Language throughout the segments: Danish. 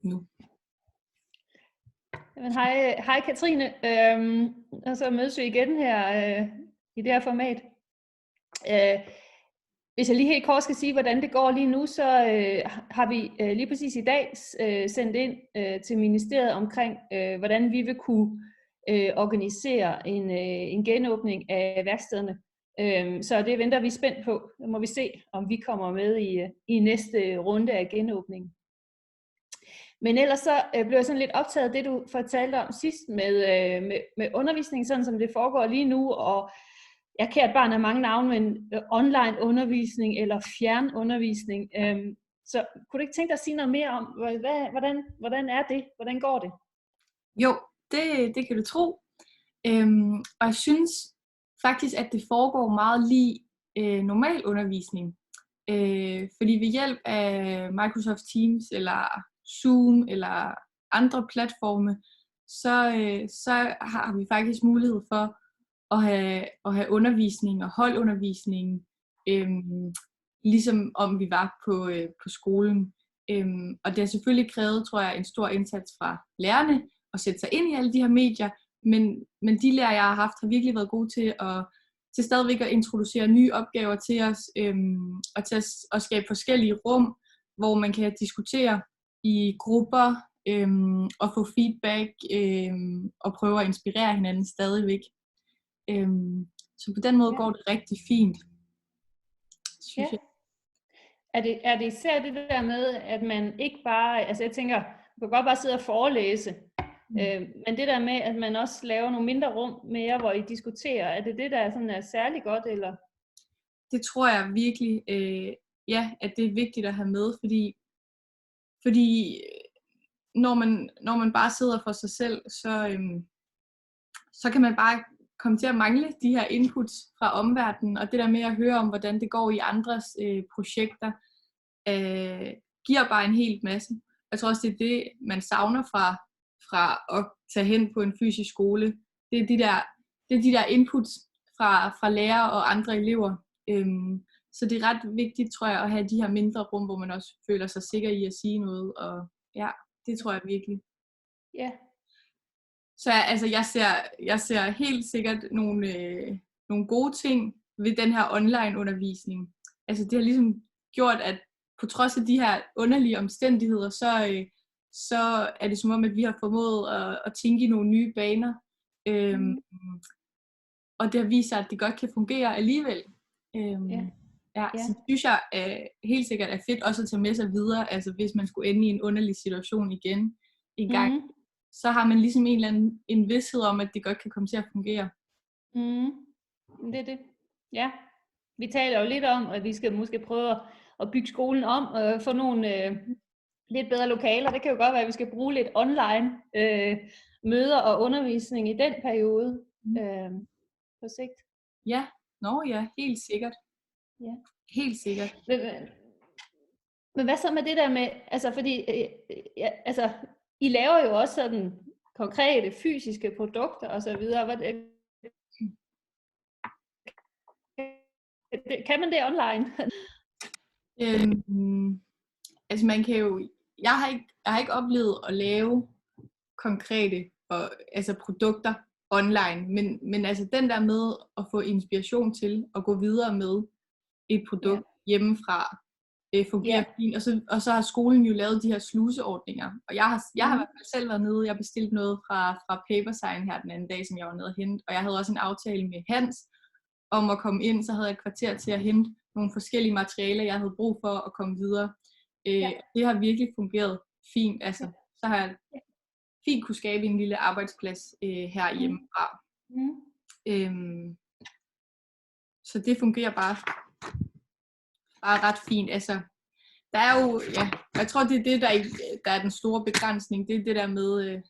nu. Jamen, hej Katrine, og så mødes vi igen her i det her format. Hvis jeg lige helt kort skal sige, hvordan det går lige nu, så har vi lige præcis i dag sendt ind til ministeriet omkring, hvordan vi vil kunne organisere en genåbning af værkstederne. Så det venter vi spændt på. Så må vi se, om vi kommer med i næste runde af genåbningen. Men ellers så blev jeg sådan lidt optaget af det, du fortalte om sidst med undervisning, sådan som det foregår lige nu, og kært barn har mange navne, men online undervisning eller fjernundervisning. Så kunne du ikke tænke dig at sige noget mere om, hvordan er det? Hvordan går det? Jo, det kan du tro. Og jeg synes faktisk, at det foregår meget lige normal undervisning. Fordi ved hjælp af Microsoft Teams eller Zoom eller andre platforme, så har vi faktisk mulighed for at have undervisning og holdundervisning, ligesom om vi var på skolen. Og det har selvfølgelig krævet, tror jeg, en stor indsats fra lærerne at sætte sig ind i alle de her medier, men de lærere, jeg har haft, har virkelig været gode til stadigvæk at introducere nye opgaver til os, og til at skabe forskellige rum, hvor man kan diskutere i grupper, og få feedback, og prøve at inspirere hinanden stadigvæk. Så på den måde går det rigtig fint, synes jeg. Er det især det der med, at man ikke bare, altså jeg tænker, man kan godt bare sidde og forelæse, men det der med, at man også laver nogle mindre rum mere, hvor I diskuterer, er det der sådan er særlig godt, eller? Det tror jeg virkelig, at det er vigtigt at have med, fordi når man bare sidder for sig selv, så kan man bare komme til at mangle de her inputs fra omverdenen, og det der med at høre om, hvordan det går i andres projekter, giver bare en helt masse. Jeg tror også, det er det, man savner fra at tage hen på en fysisk skole. Det er de der inputs fra lærere og andre elever. Så det er ret vigtigt, tror jeg, at have de her mindre rum, hvor man også føler sig sikker i at sige noget, og ja, det tror jeg virkelig. Ja. Så altså, jeg ser helt sikkert nogle gode ting ved den her online undervisning. Altså det har ligesom gjort, at på trods af de her underlige omstændigheder, så er det som om, at vi har formået at tænke i nogle nye baner. Og det har vist sig, at det godt kan fungere alligevel. Så det synes jeg helt sikkert er fedt også at tage med sig videre. Altså hvis man skulle ende i en underlig situation igen en gang, så har man ligesom en eller anden en vished om, at det godt kan komme til at fungere. Det er det. Ja. Vi taler jo lidt om, at vi skal måske prøve at bygge skolen om og få nogle lidt bedre lokaler. Det kan jo godt være, at vi skal bruge lidt online møder og undervisning i den periode på sigt. Ja, helt sikkert. Ja. Helt sikkert. Men hvad så med det der med, altså fordi, altså I laver jo også sådan konkrete fysiske produkter og så videre. Kan man det online? Altså man kan jo, jeg har ikke oplevet at lave konkrete produkter online, men altså den der med at få inspiration til at gå videre med et produkt hjemmefra fungerer fint, og så har skolen jo lavet de her sluseordninger, og jeg har i hvert fald selv været nede, jeg bestilte noget fra Papersign her den anden dag, som jeg var nede og hente, og jeg havde også en aftale med Hans om at komme ind, så havde jeg et kvarter til at hente nogle forskellige materialer, jeg havde brug for at komme videre. Det har virkelig fungeret fint, altså så har jeg fint kunne skabe en lille arbejdsplads herhjemmefra. Så det fungerer bare ret fint. Altså, der er jo, jeg tror det er det, der er den store begrænsning, det er det der med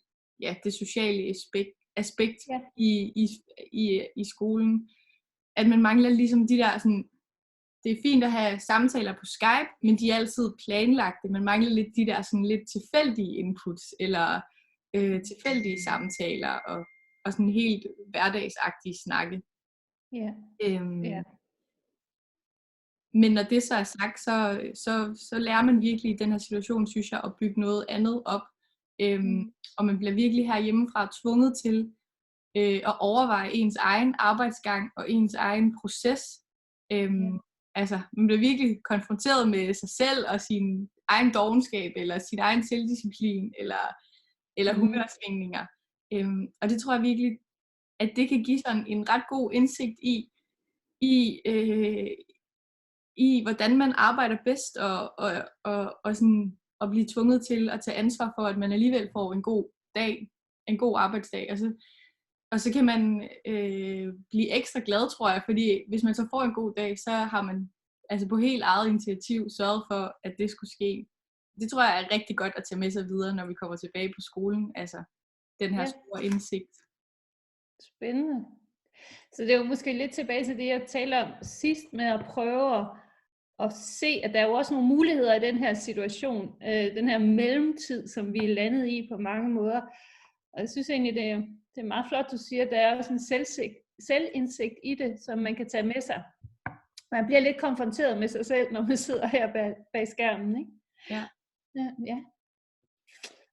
det sociale aspekt i skolen, at man mangler ligesom de der sådan, det er fint at have samtaler på Skype, men de er altid planlagte. Man mangler lidt de der sådan lidt tilfældige inputs, eller tilfældige samtaler, og sådan helt hverdagsagtige snakke. Men når det så er sagt, så lærer man virkelig i den her situation, synes jeg, at bygge noget andet op. Og man bliver virkelig herhjemmefra tvunget til at overveje ens egen arbejdsgang og ens egen proces. Altså, man bliver virkelig konfronteret med sig selv og sin egen dovenskab, eller sin egen selvdisciplin, eller humørsvingninger. Og det tror jeg virkelig, at det kan give sådan en ret god indsigt i hvordan man arbejder bedst, og sådan at blive tvunget til at tage ansvar for, at man alligevel får en god dag, en god arbejdsdag. Og så kan man blive ekstra glad, tror jeg, fordi hvis man så får en god dag, så har man altså på helt eget initiativ sørget for, at det skulle ske. Det tror jeg er rigtig godt at tage med sig videre, når vi kommer tilbage på skolen. Altså den her store indsigt. Spændende. Så det er jo måske lidt tilbage til det, jeg talte om sidst, med at prøve at se, at der er jo også nogle muligheder i den her situation. Den her mellemtid, som vi er landet i på mange måder. Og jeg synes egentlig, det er meget flot, du siger, at der er også en selvindsigt i det, som man kan tage med sig. Man bliver lidt konfronteret med sig selv, når man sidder her bag skærmen, ikke? Ja. Ja.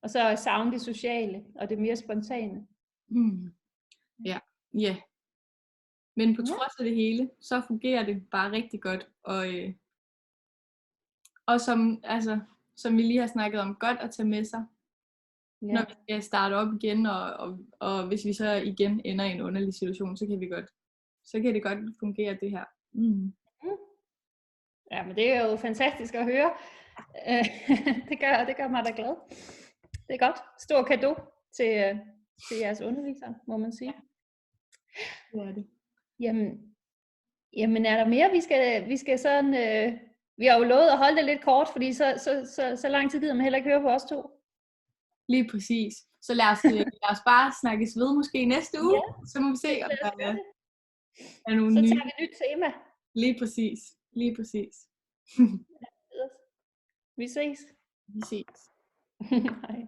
Og så savne det sociale, og det mere spontane. Ja. Men på trods af det hele, så fungerer det bare rigtig godt. Og som vi lige har snakket om, godt at tage med sig, når vi skal starte op igen, og hvis vi så igen ender i en underlig situation, så kan det godt fungere, det her. Ja, men det er jo fantastisk at høre. Det gør mig da glad. Det er godt. Stor cadeau til jeres undervisere, må man sige. Det er det. Jamen er der mere, vi skal sådan... vi har jo lovet at holde det lidt kort, fordi så lang tid gider man heller ikke høre på os to. Lige præcis. Så lad os bare snakkes ved måske næste uge, så må vi se, om der er nogle nye. Så tager vi et nyt tema. Lige præcis. Vi ses. Vi ses. Hej.